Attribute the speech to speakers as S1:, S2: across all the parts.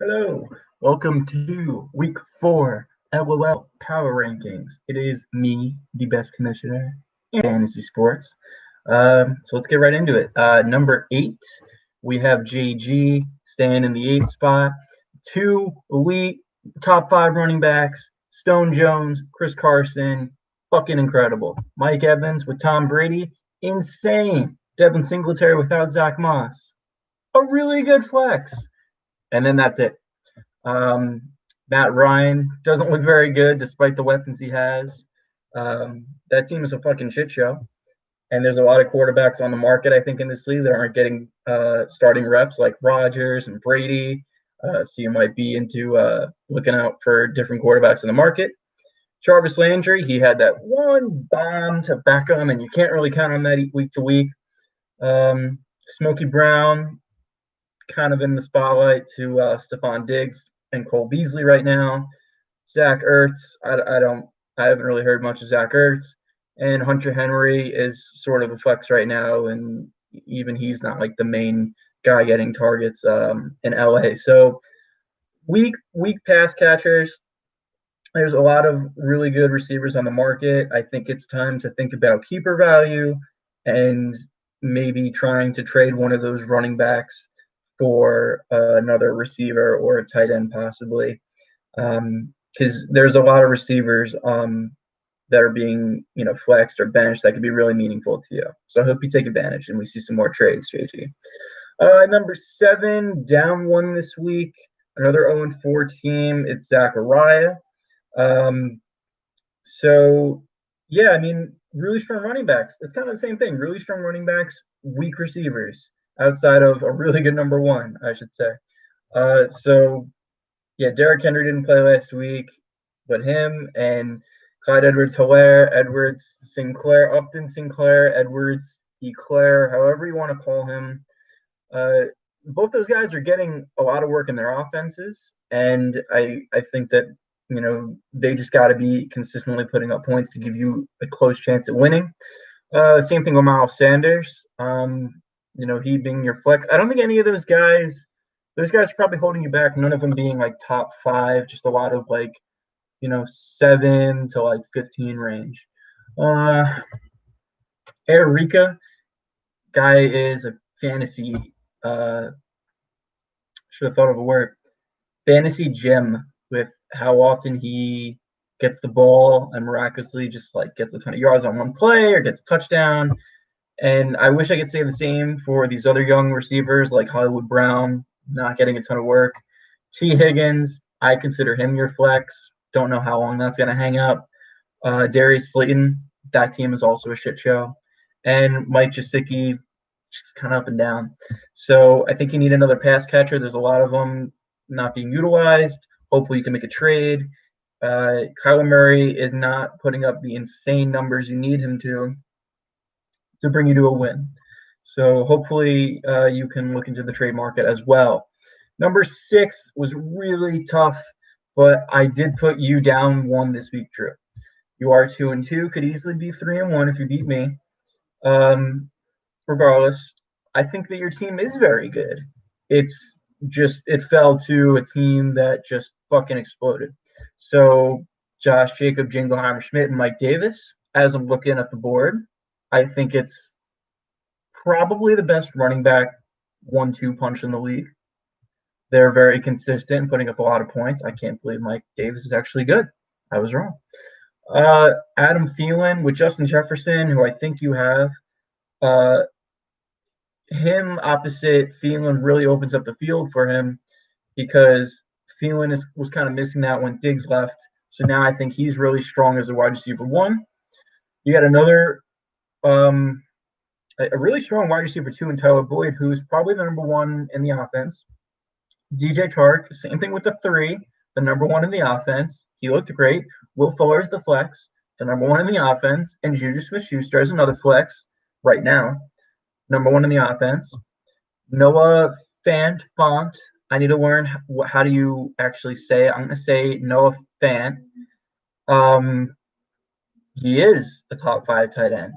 S1: Hello, welcome to week 4 LOL Power Rankings. It is me, the best commissioner in fantasy sports. So let's get right into it. Number 8, we have JG staying in the 8th spot. Two elite top 5 running backs, Stone Jones, Chris Carson, fucking incredible. Mike Evans with Tom Brady, insane. Devin Singletary without Zach Moss, a really good flex. And then that's it. Um, Matt Ryan doesn't look very good despite the weapons he has. That team is a fucking shit show. And there's a lot of quarterbacks on the market, I think, in this league that aren't getting starting reps like Rodgers and Brady. So you might be into looking out for different quarterbacks in the market. Jarvis Landry, he had that one bomb to back him, and you can't really count on that week to week. Smokey Brown, kind of in the spotlight to Stephon Diggs and Cole Beasley right now. Zach Ertz, I haven't really heard much of Zach Ertz, and Hunter Henry is sort of a flex right now, and even he's not like the main guy getting targets in LA. So weak pass catchers. There's a lot of really good receivers on the market. I think it's time to think about keeper value and maybe trying to trade one of those running backs for another receiver or a tight end possibly, because there's a lot of receivers that are being flexed or benched that could be really meaningful to you. So I hope you take advantage and we see some more trades, JG. Number 7, down one this week, another 0-4 team. It's Zachariah. So yeah, I mean, really strong running backs. It's kind of the same thing. Really strong running backs, weak receivers outside of a really good number 1, I should say. So yeah, Derrick Henry didn't play last week, but him and Clyde Edwards-Helaire, Edwards Sinclair, Upton Sinclair, Edwards Eclair, however you want to call him. Both those guys are getting a lot of work in their offenses, and I think that they just got to be consistently putting up points to give you a close chance at winning. Same thing with Miles Sanders. He being your flex. I don't think any of those guys are probably holding you back. None of them being like top 5, just a lot of 7 to 15 range. Erica guy is a fantasy. Should have thought of a word. Fantasy gem with how often he gets the ball and miraculously just gets a ton of yards on one play or gets a touchdown. And I wish I could say the same for these other young receivers like Hollywood Brown, not getting a ton of work. T. Higgins, I consider him your flex. Don't know how long that's going to hang up. Darius Slayton, that team is also a shit show. And Mike Gesicki, just kind of up and down. So I think you need another pass catcher. There's a lot of them not being utilized. Hopefully you can make a trade. Kyler Murray is not putting up the insane numbers you need him to bring you to a win. So hopefully you can look into the trade market as well. Number 6 was really tough, but I did put you down 1 this week, Drew. You are 2-2, could easily be 3-1 if you beat me. Regardless, I think that your team is very good. It fell to a team that just fucking exploded. So Josh Jacob, Jingleheimer Schmidt, and Mike Davis, as I'm looking at the board, I think it's probably the best running back 1-2 punch in the league. They're very consistent, putting up a lot of points. I can't believe Mike Davis is actually good. I was wrong. Adam Thielen with Justin Jefferson, who I think you have. Him opposite Thielen really opens up the field for him because Thielen was kind of missing that when Diggs left. So now I think he's really strong as a wide receiver 1. You got another a really strong wide receiver 2 in Tyler Boyd, who's probably the number 1 in the offense. DJ Chark, same thing with the 3, the number 1 in the offense. He looked great. Will Fuller is the flex, the number 1 in the offense, and Juju Smith-Schuster is another flex right now, number 1 in the offense. Noah Fant. I need to learn how do you actually say it. I'm going to say Noah Fant. He is a top 5 tight end.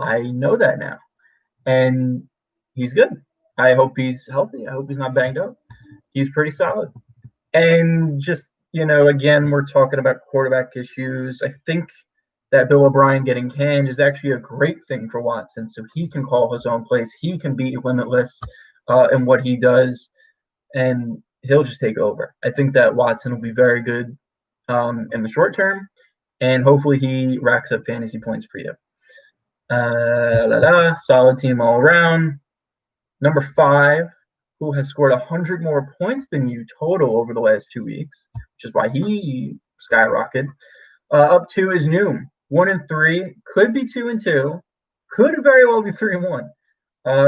S1: I know that now. And he's good. I hope he's healthy. I hope he's not banged up. He's pretty solid. And just, again, we're talking about quarterback issues. I think that Bill O'Brien getting canned is actually a great thing for Watson, so he can call his own plays. He can be limitless in what he does, and he'll just take over. I think that Watson will be very good in the short term, and hopefully he racks up fantasy points for you. Solid team all around. Number 5, who has scored 100 more points than you total over the last 2 weeks, which is why he skyrocketed. Up 2 is Noom. 1 and 3, could be 2 and 2, could very well be 3 and 1.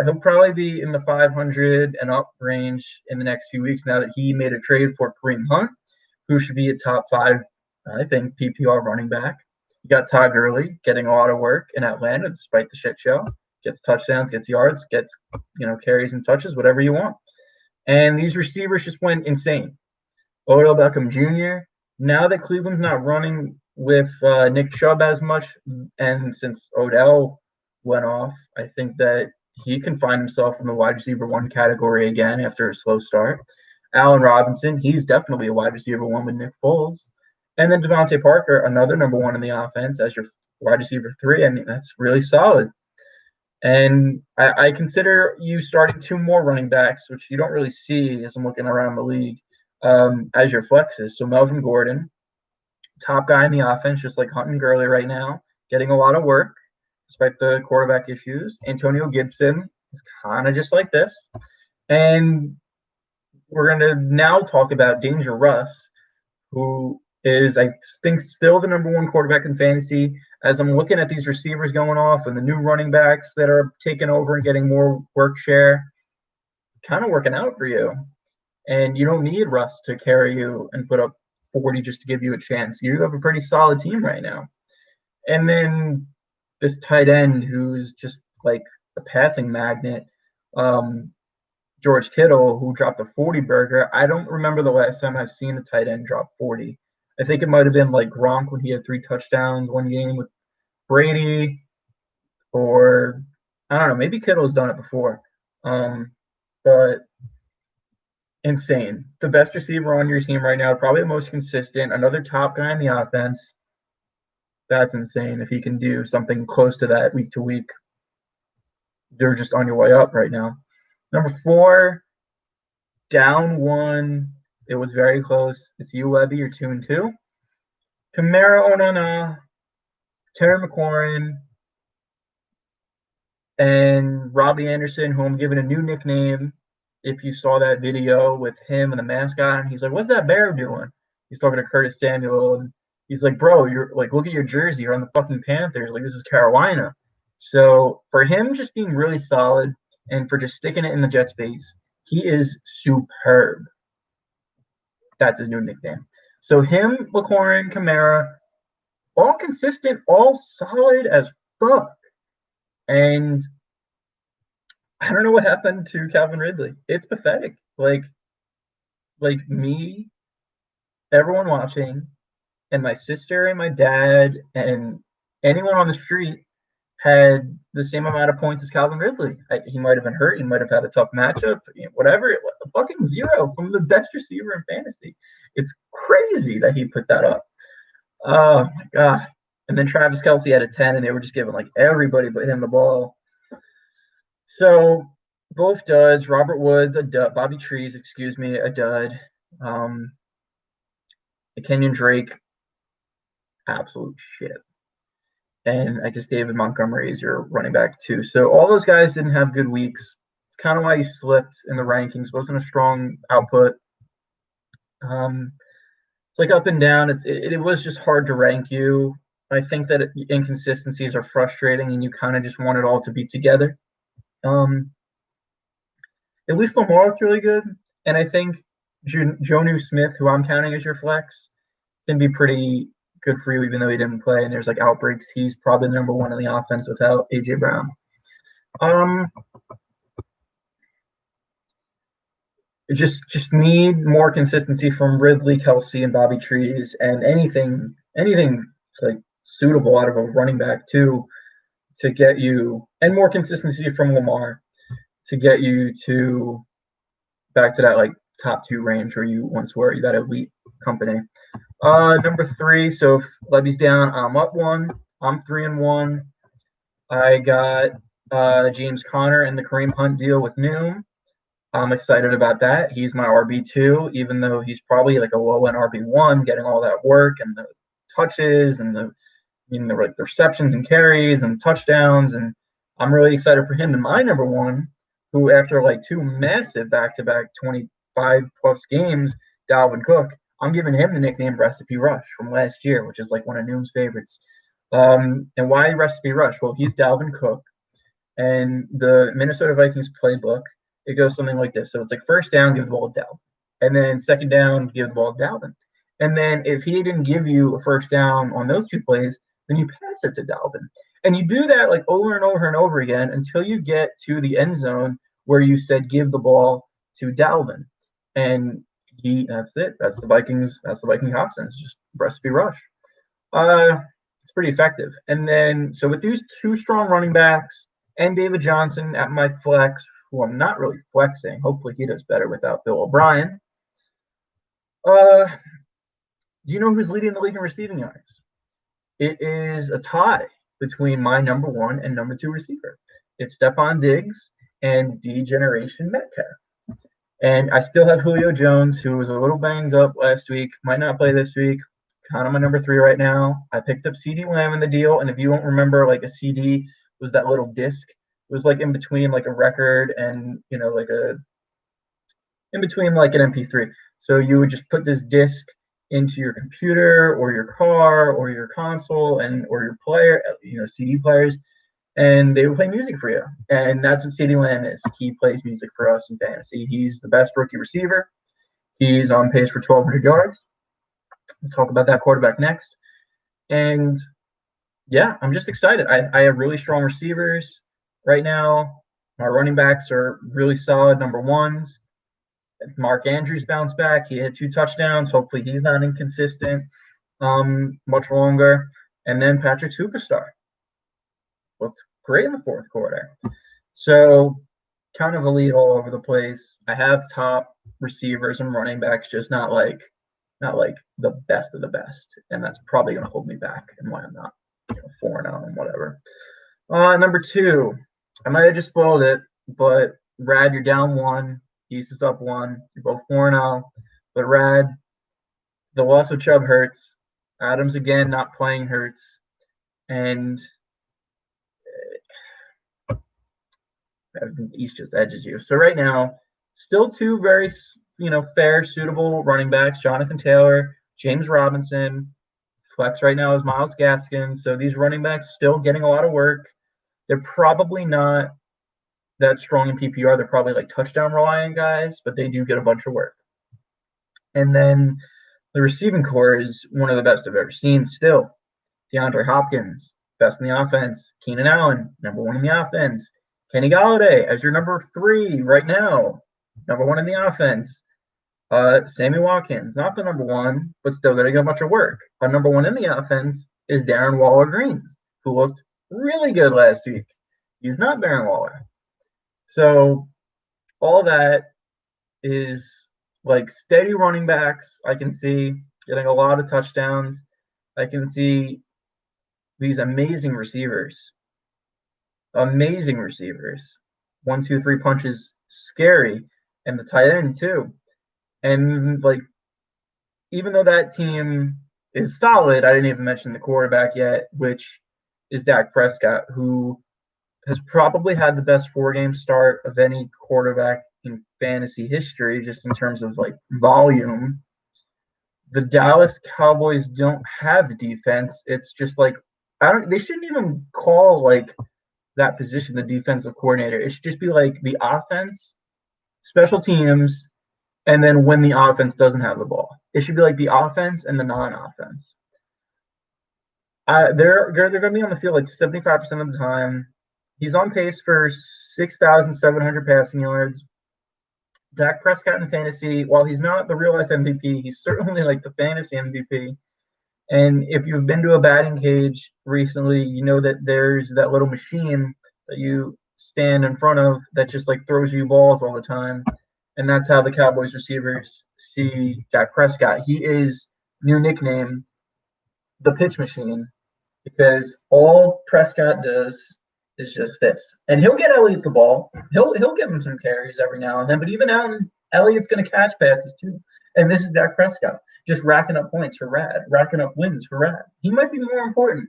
S1: He'll probably be in the 500 and up range in the next few weeks now that he made a trade for Kareem Hunt, who should be a top 5, I think, PPR running back. You got Todd Gurley getting a lot of work in Atlanta despite the shit show. Gets touchdowns, gets yards, gets carries and touches, whatever you want. And these receivers just went insane. Odell Beckham Jr. Now that Cleveland's not running with Nick Chubb as much, and since Odell went off, I think that he can find himself in the wide receiver 1 category again after a slow start. Allen Robinson, he's definitely a wide receiver 1 with Nick Foles. And then Devontae Parker, another number 1 in the offense as your wide receiver 3. I mean, that's really solid. And I consider you starting 2 more running backs, which you don't really see as I'm looking around the league, as your flexes. So Melvin Gordon, top guy in the offense, just like Hunt and Gurley right now, getting a lot of work despite the quarterback issues. Antonio Gibson is kind of just like this. And we're going to now talk about Danger Russ, who is, I think, still the number 1 quarterback in fantasy. As I'm looking at these receivers going off and the new running backs that are taking over and getting more work share, kind of working out for you. And you don't need Russ to carry you and put up 40 just to give you a chance. You have a pretty solid team right now. And then this tight end who's just like a passing magnet, George Kittle, who dropped a 40 burger. I don't remember the last time I've seen a tight end drop 40. I think it might have been like Gronk when he had 3 touchdowns one game with Brady, or I don't know, maybe Kittle's done it before. But insane. The best receiver on your team right now, probably the most consistent, another top guy in the offense. That's insane. If he can do something close to that week to week, you're just on your way up right now. Number 4, down 1. It was very close. It's you, Levy. You're 2 and 2. Kamara Onana, Terry McLaurin, and Robbie Anderson, who I'm giving a new nickname. If you saw that video with him and the mascot, and he's like, "What's that bear doing?" He's talking to Curtis Samuel, and he's like, "Bro, you're like, look at your jersey. You're on the fucking Panthers. Like, this is Carolina." So for him just being really solid and for just sticking it in the Jets base, he is superb. That's his new nickname. So him, McLaurin, Kamara, all consistent, all solid as fuck. And I don't know what happened to Calvin Ridley. It's pathetic. Like me, everyone watching, and my sister and my dad and anyone on the street had the same amount of points as Calvin Ridley. He might have been hurt. He might have had a tough matchup. Whatever. Fucking 0 from the best receiver in fantasy. It's crazy that he put that up. Oh, my God. And then Travis Kelce had a 10, and they were just giving like everybody but him the ball. So both duds. Robert Woods, a dud. Bobby Trees, a dud. Kenyon Drake, absolute shit. And I guess David Montgomery is your running back too. So all those guys didn't have good weeks. It's kind of why you slipped in the rankings. Wasn't a strong output. It's like up and down. It was just hard to rank you. I think that inconsistencies are frustrating, and you kind of just want it all to be together. At least Lamar looked really good, and I think Jonnu Smith, who I'm counting as your flex, can be pretty good for you, even though he didn't play. And there's like outbreaks. He's probably the number 1 in the offense without AJ Brown. Just need more consistency from Ridley, Kelce, and Bobby Trees, and anything like suitable out of a running back too, to get you, and more consistency from Lamar to get you to back to that like top 2 range where you once were, that elite company. Number 3. So if Levy's down, I'm up 1. I'm 3-1. I got James Conner and the Kareem Hunt deal with Noom. I'm excited about that. He's my RB2, even though he's probably like a low-end RB1, getting all that work and the touches and the like the receptions and carries and touchdowns. And I'm really excited for him. And my number 1, who after like 2 massive back-to-back 25-plus games, Dalvin Cook, I'm giving him the nickname Recipe Rush from last year, which is like one of Noom's favorites. And why Recipe Rush? Well, he's Dalvin Cook. And the Minnesota Vikings playbook, it goes something like this. So it's like first down, give the ball to Dalvin. And then second down, give the ball to Dalvin. And then if he didn't give you a first down on those 2 plays, then you pass it to Dalvin. And you do that like over and over and over again until you get to the end zone where you said give the ball to Dalvin. And that's it. That's the Vikings offense. Just Recipe Rush. It's pretty effective. And then so with these 2 strong running backs and David Johnson at my flex, who I'm not really flexing. Hopefully he does better without Bill O'Brien. Do you know who's leading the league in receiving yards? It is a tie between my number 1 and number 2 receiver. It's Stephon Diggs and D-Generation Metcalf. And I still have Julio Jones, who was a little banged up last week, might not play this week. Kind of my number 3 right now. I picked up CeeDee Lamb in the deal, and if you won't remember, like a CD was that little disc. It was like in between like a record and, like in between like an MP3. So you would just put this disc into your computer or your car or your console or your player, CD players, and they would play music for you. And that's what CeeDee Lamb is. He plays music for us in fantasy. He's the best rookie receiver. He's on pace for 1,200 yards. We'll talk about that quarterback next. And yeah, I'm just excited. I have really strong receivers right now. My running backs are really solid number 1s. If Mark Andrews bounced back, he had 2 touchdowns. Hopefully he's not inconsistent much longer. And then Patrick Superstar looked great in the 4th quarter. So kind of elite all over the place. I have top receivers and running backs, just not like the best of the best. And that's probably going to hold me back and why I'm not 4-0 and whatever. Number 2, I might have just spoiled it, but Rad, you're down 1. East is up 1. You're both 4-0. But Rad, the loss of Chubb hurts. Adams again not playing hurts. And East just edges you. So right now, still 2 very fair, suitable running backs: Jonathan Taylor, James Robinson. Flex right now is Myles Gaskin. So these running backs still getting a lot of work. They're probably not that strong in PPR. They're probably like touchdown reliant guys, but they do get a bunch of work. And then the receiving core is one of the best I've ever seen still. DeAndre Hopkins, best in the offense. Keenan Allen, number 1 in the offense. Kenny Golladay as your number 3 right now, number 1 in the offense. Sammy Watkins, not the number 1, but still going to get a bunch of work. Our number 1 in the offense is Darren Waller-Greens, who looked really good last week. He's not Darren Waller. So all that is like steady running backs. I can see getting a lot of touchdowns. I can see these amazing receivers. 1, 2, 3 punches, scary. And the tight end too. And like, even though that team is solid, I didn't even mention the quarterback yet, which is Dak Prescott, who has probably had the best 4-game start of any quarterback in fantasy history, just in terms of like volume. The Dallas Cowboys don't have defense. It's just like they shouldn't even call like that position the defensive coordinator. It should just be like the offense, special teams, and then when the offense doesn't have the ball. It should be like the offense and the non-offense. They're going to be on the field like 75% of the time. He's on pace for 6,700 passing yards. Dak Prescott in fantasy, while he's not the real-life MVP, he's certainly like the fantasy MVP. And if you've been to a batting cage recently, you know that there's that little machine that you stand in front of that just like throws you balls all the time. And that's how the Cowboys receivers see Dak Prescott. He is new nickname, the pitch machine, because all Prescott does is just this. And he'll get Elliott the ball. He'll give him some carries every now and then, but even now Elliott's gonna catch passes too. And this is Dak Prescott, just racking up points for Rad, racking up wins for Rad. He might be more important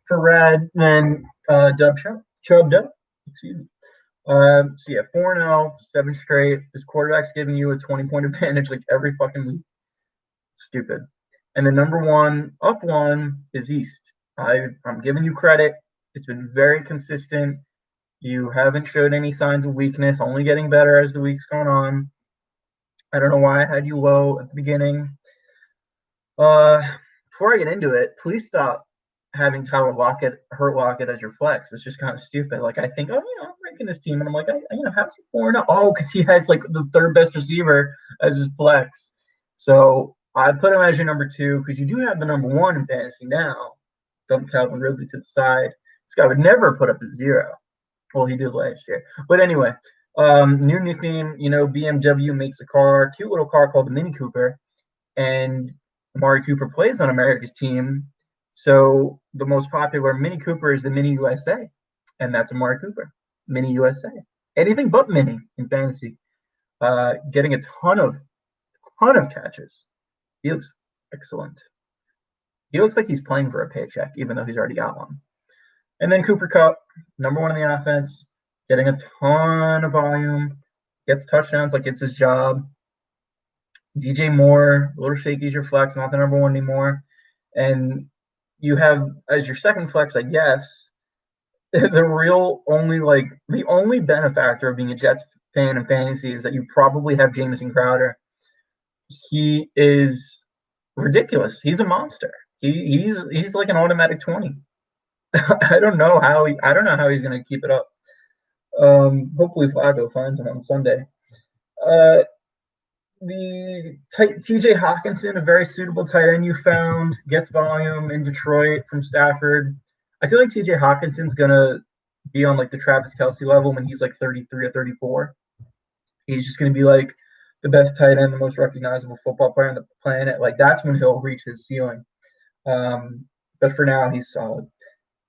S1: for Rad than Chubb Dub. Excuse me. So yeah, 4-0, 7 straight. This quarterback's giving you a 20-point advantage like every fucking week. Stupid. And the number one, up one, is East. I'm giving you credit. It's been very consistent. You haven't showed any signs of weakness, only getting better as the week's gone on. I don't know why I had you low at the beginning. Before I get into it, please stop having Tyler Lockett, Hurt Lockett as your flex. It's just kind of stupid. Like, I think, I'm ranking this team, and I'm like, how's he 4-0? Oh, because he has like the third best receiver as his flex. So I put him as your number 2 because you do have the number 1 in fantasy now. Dump Calvin Ridley to the side. This guy would never put up a 0. Well, he did last year. But anyway, new nickname, BMW makes a car, cute little car called the Mini Cooper. And Amari Cooper plays on America's team. So the most popular Mini Cooper is the Mini USA. And that's Amari Cooper, Mini USA. Anything but Mini in fantasy. Getting a ton of catches. He looks excellent. He looks like he's playing for a paycheck, even though he's already got one. And then Cooper Kupp, number 1 in the offense, getting a ton of volume, gets touchdowns like it's his job. DJ Moore, a little shaky as your flex, not the number 1 anymore. And you have as your second flex, I guess, the only benefactor of being a Jets fan in fantasy is that you probably have Jamison Crowder. He is ridiculous. He's a monster. He's like an automatic 20. I don't know how he's going to keep it up. Hopefully Flacco finds him on Sunday. The TJ Hawkinson, a very suitable tight end you found, gets volume in Detroit from Stafford. I feel like TJ Hawkinson's going to be on like the Travis Kelce level when he's like 33 or 34. He's just going to be like the best tight end, the most recognizable football player on the planet. Like that's when he'll reach his ceiling. But for now, he's solid.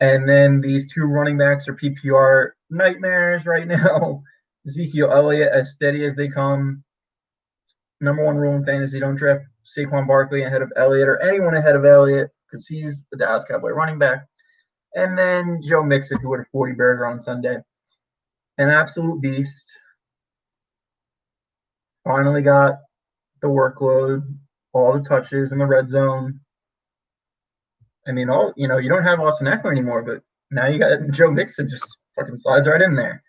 S1: And then these 2 running backs are PPR nightmares right now. Ezekiel Elliott, as steady as they come. Number 1 rule in fantasy, don't draft Saquon Barkley ahead of Elliott or anyone ahead of Elliott because he's the Dallas Cowboy running back. And then Joe Mixon, who had a 40 burger on Sunday. An absolute beast. Finally got the workload, all the touches in the red zone. I mean, you don't have Austin Eckler anymore, but now you got Joe Mixon just fucking slides right in there.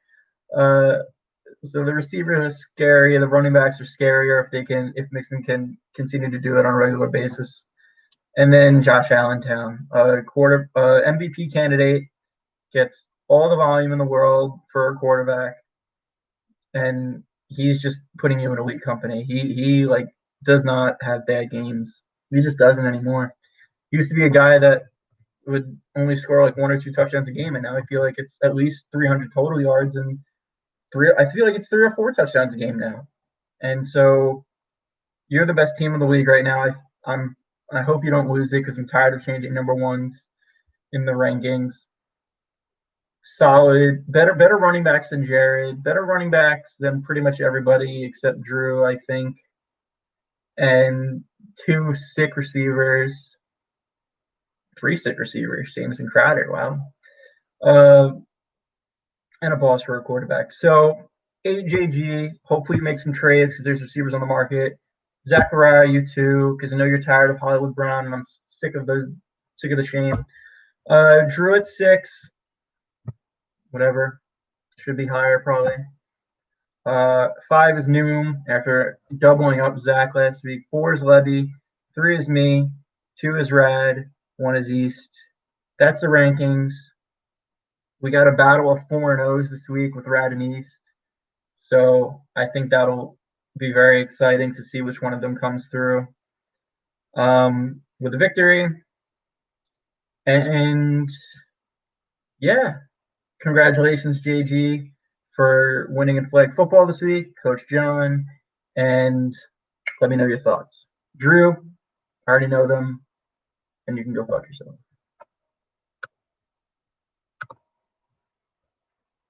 S1: So the receivers are scary. The running backs are scarier if Mixon can continue to do it on a regular basis. And then Josh Allentown, MVP candidate, gets all the volume in the world for a quarterback, and he's just putting you in elite company. He like does not have bad games. He just doesn't anymore. He used to be a guy that would only score like 1 or 2 touchdowns a game, and now I feel like it's at least 300 total yards and I feel like it's 3 or 4 touchdowns a game now. And so you're the best team in the league right now. I hope you don't lose it because I'm tired of changing number 1s in the rankings. Solid, better running backs than Jared, better running backs than pretty much everybody except Drew, I think. And 2 sick receivers. 3 sick receivers, Jamison Crowder. Wow. And a boss for a quarterback. So AJG, hopefully you make some trades because there's receivers on the market. Zachariah, you too, because I know you're tired of Hollywood Brown, and I'm sick of the shame. Drew at 6, whatever, should be higher probably. 5 is Noom after doubling up Zach last week. 4 is Levy, 3 is me, 2 is Rad, 1 is East. That's the rankings. We got a battle of 4-0s this week with Rad and East. So I think that'll be very exciting to see which one of them comes through with a victory. And yeah, congratulations, JG. for winning in flag football this week, Coach John, and let me know your thoughts. Drew, I already know them, and you can go fuck yourself.